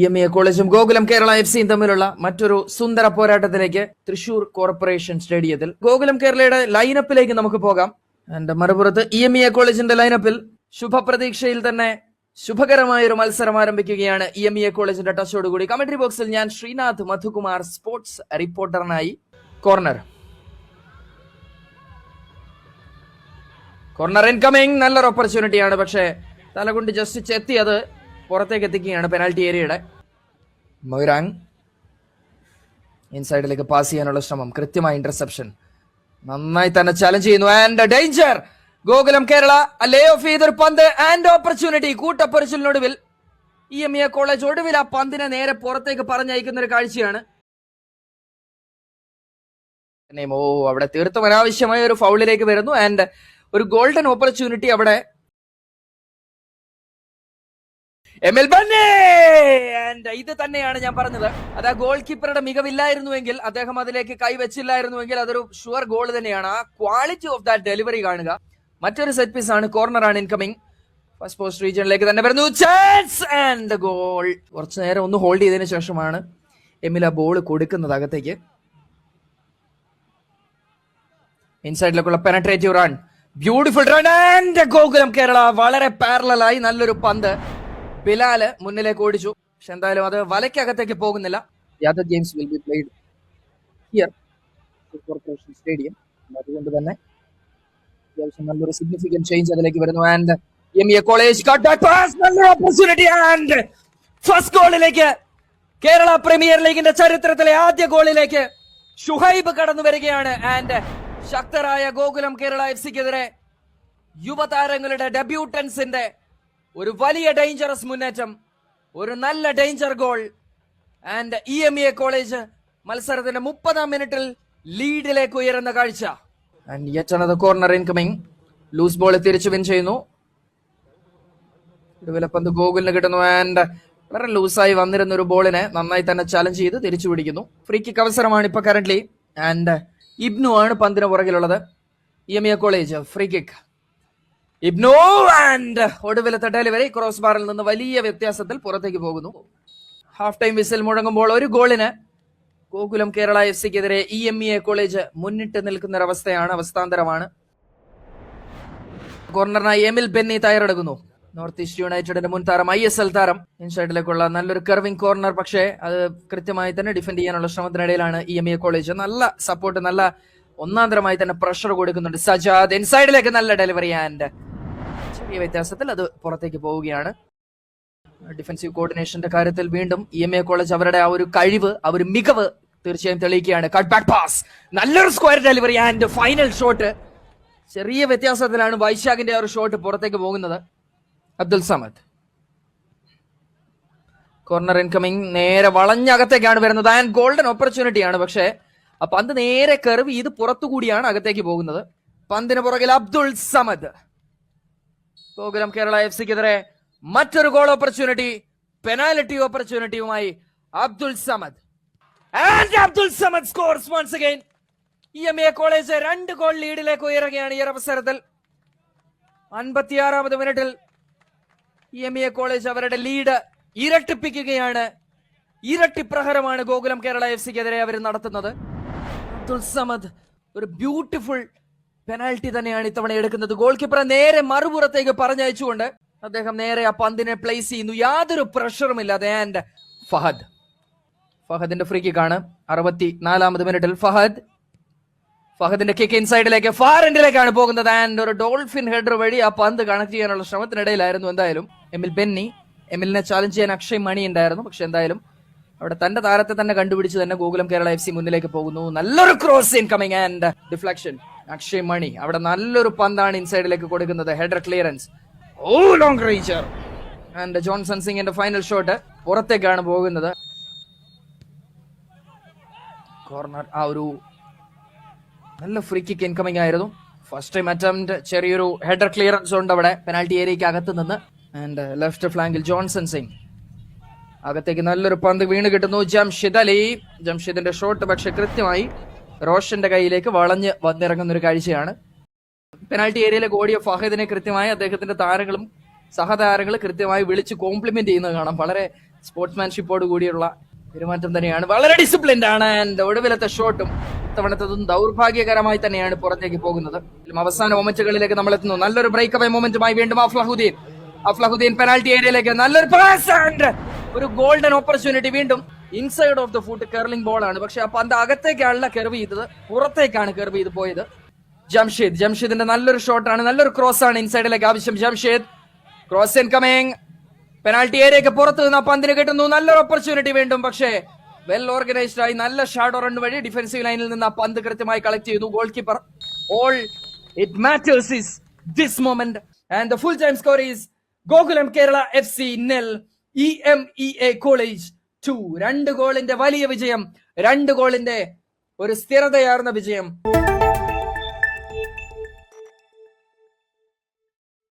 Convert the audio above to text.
EMEA കോളേജും Gokulam Kerala FC തമ്മിലുള്ള മറ്റൊരു സുന്ദര പോരാട്ടത്തിലേക്ക് തൃശൂർ കോർപ്പറേഷൻ സ്റ്റേഡിയത്തിൽ ഗോകുലം കേരളയുടെ ലൈനപ്പിലേക്ക് നമുക്ക് പോകാം. എന്റെ മറുപുറത്ത് EMEA കോളേജിന്റെ ലൈനപ്പിൽ ശുഭപ്രതീക്ഷയിൽ തന്നെ ശുഭകരമായ ഒരു മത്സരം ആരംഭിക്കുകയാണ്. EMEA കോളേജിന്റെ ടച്ചോടുകൂടി കമന്ററി ബോക്സിൽ ഞാൻ ശ്രീനാഥ് മധുകുമാർ സ്പോർട്സ് റിപ്പോർട്ടറിനായി. കോർണർ ഇൻകമിംഗ്, നല്ലൊരു ഓപ്പർച്യൂണിറ്റിയാണ്, പക്ഷേ തലകൊണ്ട് ജസ്റ്റ് ചെത്തി അത് പുറത്തേക്ക് എത്തിക്കുകയാണ് പെനാൽറ്റി ഏരിയയുടെ. മൊയ്റാങ് ഇൻസൈഡിലേക്ക് പാസ് ചെയ്യാനുള്ള ശ്രമം, കൃത്യമായ ഇന്റർസെപ്ഷൻ, നന്നായി തന്നെ ചലഞ്ച് ചെയ്യുന്നു. And danger, Gokulam Kerala Leh of ചെയ്തൊരു പന്ത് ആൻഡ് ഓപ്പർച്യൂണിറ്റി. കൂട്ടപ്പൊരിച്ചിലിനൊടുവിൽ EMEA കോളേജ് ഒടുവിൽ ആ പന്തിനെ നേരെ പുറത്തേക്ക് പറഞ്ഞയക്കുന്ന ഒരു കാഴ്ചയാണ്. അവിടെ തീർത്തും അനാവശ്യമായ ഒരു ഫൗളിലേക്ക് വരുന്നു. ആൻഡ് ഒരു ഗോൾഡൻ ഓപ്പർച്യൂണിറ്റി അവിടെ എമിൽ ബെന്നി. ആൻഡ് ഇത് തന്നെയാണ് ഞാൻ പറഞ്ഞത്, അത് ആ ഗോൾ കീപ്പറുടെ മികവില്ലായിരുന്നുവെങ്കിൽ, അദ്ദേഹം അതിലേക്ക് കൈവച്ചില്ലായിരുന്നുവെങ്കിൽ അതൊരു ഷുവർ ഗോൾ തന്നെയാണ്. ആ ക്വാളിറ്റി ഓഫ് ദാറ്റ് ഡെലിവറി കാണുക. മറ്റൊരു സെറ്റ് പീസ് ആണ്, കോർണറാണ് ഇൻകമിംഗ്. ഫസ്റ്റ് പോസ്റ്റ് റീജിയനിലേക്ക് തന്നെ വരുന്നു, ചാൻസ് ആൻഡ് ഗോൾ. കുറച്ചു നേരം ഒന്ന് ഹോൾഡ് ചെയ്തതിനു ശേഷമാണ് എമിൽ ആ ബോൾ കൊടുക്കുന്നത് അകത്തേക്ക്. ഇൻസൈഡിലേക്കുള്ള penetrative run, beautiful run and Gokulam Kerala വളരെ പാരലലായി നല്ലൊരു പന്ത് ബിലാല് മുന്നിലേക്ക് ഓടിച്ചു. പക്ഷെ എന്തായാലും അത് വലയ്ക്കകത്തേക്ക് പോകുന്നില്ല. The other games will be played here corporation stadium. അതുകൊണ്ട് തന്നെ അത്യാവശ്യം നല്ലൊരു സിഗ്നിഫിക്കന്റ് ചേഞ്ച് അതിലേക്ക് വരുന്നു. And EMEA college cut back pass, നല്ലൊരു ഓപ്പർച്യൂണിറ്റി ആൻഡ് ഫസ്റ്റ് ഗോളിലേക്ക്, കേരള പ്രീമിയർ ലീഗിന്റെ ചരിത്രത്തിലെ ആദ്യ ഗോളിലേക്ക് ഷുഹൈബ് കടന്നു വരികയാണ്. ആൻഡ് ശക്തരായ ഗോകുലം കേരള FCക്കെതിരെ യുവതാരങ്ങളുടെ ഡെബ്യൂട്ടൻസിന്റെ ഒരു വലിയ ഡേഞ്ചറസ് മുന്നേറ്റം, ഒരു നല്ല danger goal. And EMEA college മത്സരത്തിന്റെ 30-ാം മിനിറ്റിൽ ലീഡിലേക്ക് ഉയരുന്ന കാഴ്ച. And yet another corner incoming, loose ball തിരിച്ചു വിൻ ചെയ്യുന്നു. പന്ത് ഗോകുലിന് കിട്ടുന്നു. ആൻഡ് വളരെ ലൂസായി വന്നിരുന്ന ഒരു ബോളിനെ നന്നായി തന്നെ ചലഞ്ച് ചെയ്ത് തിരിച്ചു പിടിക്കുന്നു. ഫ്രീ കിക്ക് അവസരമാണ് ഇപ്പൊ കറന്റ്ലി. ആൻഡ് ഇബ്നു ആണ് പന്തിന് പുറകിലുള്ളത്. EMEA college free kick, Ibnu and ഒടുവിലത്തെ ഡെലിവറി ക്രോസ് ബാറിൽ നിന്ന് വലിയ വ്യത്യാസത്തിൽ പുറത്തേക്ക് പോകുന്നു. ഹാഫ് ടൈം വിസിൽ മുഴങ്ങുമ്പോൾ ഒരു ഗോളിന് ഗോകുലം കേരള FCക്കെതിരെ EMEA കോളേജ് മുന്നിട്ട് നിൽക്കുന്ന ഒരവസ്ഥയാണ്, അവസ്ഥാന്തരമാണ്. കോർണറിനായി എമിൽ ബെന്നി തയ്യാറെടുക്കുന്നു. നോർത്ത് ഈസ്റ്റ് യുണൈറ്റഡിന്റെ മുൻ താരം, ISL താരം. ഇൻസൈഡിലേക്കുള്ള നല്ലൊരു കർവിംഗ് കോർണർ, പക്ഷേ അത് കൃത്യമായി തന്നെ ഡിഫെൻഡ് ചെയ്യാനുള്ള ശ്രമത്തിനിടയിലാണ് EMEA കോളേജ്. നല്ല സപ്പോർട്ട്, നല്ല ഒന്നാന്തരമായി തന്നെ പ്രഷർ കൊടുക്കുന്നുണ്ട്. സജാദ് ഇൻസൈഡിലേക്ക് നല്ല ഡെലിവറി ആൻഡ് ചെറിയ വ്യത്യാസത്തിൽ അത് പുറത്തേക്ക് പോവുകയാണ്. ഡിഫൻസീവ് കോർഡിനേഷന്റെ കാര്യത്തിൽ വീണ്ടും EMEA കോളേജ് അവരുടെ ആ ഒരു കഴിവ്, ആ ഒരു മികവ് തീർച്ചയായും തെളിയിക്കുകയാണ്. കട്ട് ബാക്ക് പാസ്, നല്ലൊരു square delivery and final shot. ചെറിയ വ്യത്യാസത്തിലാണ് വൈശാഖിന്റെ ആ ഒരു ഷോട്ട് പുറത്തേക്ക് പോകുന്നത്. അബ്ദുൽ സമദ്, കോർണർ ഇൻകമിംഗ്, നേരെ വളഞ്ഞകത്തേക്കാണ് വരുന്നത്. ആൻഡ് ഗോൾഡൻ ഓപ്പർച്യൂണിറ്റിയാണ്, പക്ഷേ ആ പന്ത് നേരെ കർവ് ചെയ്ത് പുറത്തുകൂടിയാണ് അകത്തേക്ക് പോകുന്നത്. പന്തിന് പുറകിൽ അബ്ദുൾ സമദ്. ഗോകുലം കേരള FCക്കെതിരെ മറ്റൊരു ഗോൾ ഓപ്പർച്യൂണിറ്റി, പെനാൽറ്റി ഓപ്പർച്യൂണിറ്റിയുമായി Abdul Samad. And Abdul Samad scores once again. EMEA college 2 goal ലീഡിലേക്ക് ഉയരുകയാണ് ഈ അവസരത്തിൽ. 56-ാമത് മിനിറ്റിൽ EMEA കോളേജ് അവരുടെ ലീഡ് ഇരട്ടിപ്പിക്കുകയാണ്. ഇരട്ടി പ്രഹരമാണ് ഗോകുലം കേരള FCക്കെതിരെ അവർ നടത്തുന്നത്. അബ്ദുൾ സമദ് ഒരു ബ്യൂട്ടിഫുൾ പെനാൽറ്റി തന്നെയാണ് ഇത്തവണ എടുക്കുന്നത്. ഗോൾ കീപ്പറെ നേരെ മറുപുറത്തേക്ക് പറഞ്ഞയച്ചുകൊണ്ട് അദ്ദേഹം നേരെ ആ പന്തിനെ പ്ലേസ് ചെയ്യുന്നു, യാതൊരു പ്രഷറും ഇല്ലാതെ. ആൻഡ് ഫഹദിന്റെ ഫ്രീ കിക്കാണ് 64-ാമത് മിനിറ്റിൽ. ഫഹദിന്റെ കിക്ക് ഇൻസൈഡിലേക്ക്, ഫാർ എൻഡിലേക്കാണ് പോകുന്നത്. ആൻഡ് ഒരു ഡോൾഫിൻ ഹെഡർ വഴി ആ പന്ത് കണക്ട് ചെയ്യാനുള്ള ശ്രമത്തിനിടയിലായിരുന്നു എന്തായാലും എമിൽ ബെന്നി. എമിലിനെ ചാലഞ്ച് ചെയ്യാൻ അക്ഷയ് മണി ഉണ്ടായിരുന്നു, പക്ഷെ എന്തായാലും അവിടെ തന്റെ താരത്തെ തന്നെ കണ്ടുപിടിച്ച് തന്നെ ഗോകുലം കേരള FC മുന്നിലേക്ക് പോകുന്നു. നല്ലൊരു cross incoming and deflection. Akshay Mani അവിടെ നല്ലൊരു പന്താണ് ഇൻസൈഡിലേക്ക് കൊടുക്കുന്നത്. Header clearance, long ranger. And Johnson സിംഗിന്റെ ഫൈനൽ ഷോട്ട് പുറത്തേക്കാണ് പോകുന്നത്. കോർണർ, ആ ഒരു നല്ല ഫ്രീ കിക്ക് ഇൻകമിംഗ് ആയിരുന്നു. ഫസ്റ്റ് ടൈം അറ്റംപ്റ്റ്, ചെറിയൊരു ഹെഡർ ക്ലിയറൻസ് ഉണ്ട് അവിടെ പെനാൽറ്റി ഏരിയയ്ക്ക് അകത്ത് നിന്ന്. ആൻഡ് ലെഫ്റ്റ് ഫ്ലാങ്കിൽ ജോൺസൺ സിംഗ്, അകത്തേക്ക് നല്ലൊരു പന്ത് വീണ് കിട്ടുന്നു. ജംഷിദ് അലി, ജംഷിദിന്റെ ഷോട്ട് പക്ഷെ കൃത്യമായി റോഷന്റെ കയ്യിലേക്ക് വളഞ്ഞ് വന്നിറങ്ങുന്ന ഒരു കാഴ്ചയാണ്. പെനാൽറ്റി ഏരിയയിലേക്ക് ഓടിയ ഫഹദിനെ കൃത്യമായി അദ്ദേഹത്തിന്റെ താരങ്ങളും സഹതാരങ്ങൾ കൃത്യമായി വിളിച്ച് കോംപ്ലിമെന്റ് ചെയ്യുന്നത് കാണാം. വളരെ സ്പോർട്സ്മാൻഷിപ്പോട് കൂടിയുള്ള പെരുമാറ്റം തന്നെയാണ്. വളരെ ഡിസിപ്ലിൻഡ് ആണ്. ആൻഡ് ഒടുവിലത്തെ ഷോട്ടും ഇത്തവണത്തതും ദൗർഭാഗ്യകരമായി തന്നെയാണ് പുറത്തേക്ക് പോകുന്നത്. അവസാന മൊമെന്റുകളിലേക്ക് നമ്മൾ എത്തുന്നു. നല്ലൊരു ബ്രേക്ക് അവേ മൊമെന്റുമായി വീണ്ടും അഫ്ലഹുദ്ദീൻ പെനാൽറ്റി ഏരിയയിലേക്ക് നല്ലൊരു പാസ് ആൻഡ് ഒരു ഗോൾഡൻ ഓപ്പർച്യൂണിറ്റി. വീണ്ടും inside of the foot curling ball ആണ്. പക്ഷെ ആ പന്ത് അകത്തേക്കാണല്ല കെർവ് ചെയ്തത്, പുറത്തേക്കാണ് കെർവ് ചെയ്ത് പോയത്. ജംഷീദിന്റെ നല്ലൊരു ഷോട്ടാണ്, നല്ലൊരു ക്രോസ് ആണ് ഇൻസൈഡിലേക്ക് ആവശ്യം. ജംഷീദ് ക്രോസ് ഇൻകമിങ്, പെനാൽറ്റി ഏരിയക്ക് പുറത്ത് നിന്ന് ആ പന്തിന് കിട്ടുന്നു. നല്ലൊരു ഓപ്പർച്യൂണിറ്റി വീണ്ടും, പക്ഷേ വെൽ ഓർഗനൈസ്ഡ് ആയി നല്ല ഷാഡോ റൺ വഴി ഡിഫൻസീവ് ലൈനിൽ നിന്ന് ആ പന്ത് കൃത്യമായി കളക്ട് ചെയ്തു goal keeper. All it matters is this moment and the full time score is Gokulam Kerala FC 0, EMEA college 2. 2 ഗോളിന്റെ വലിയ വിജയം, 2 ഗോളിന്റെ ഒരു സ്ഥിരതയാർന്ന വിജയം.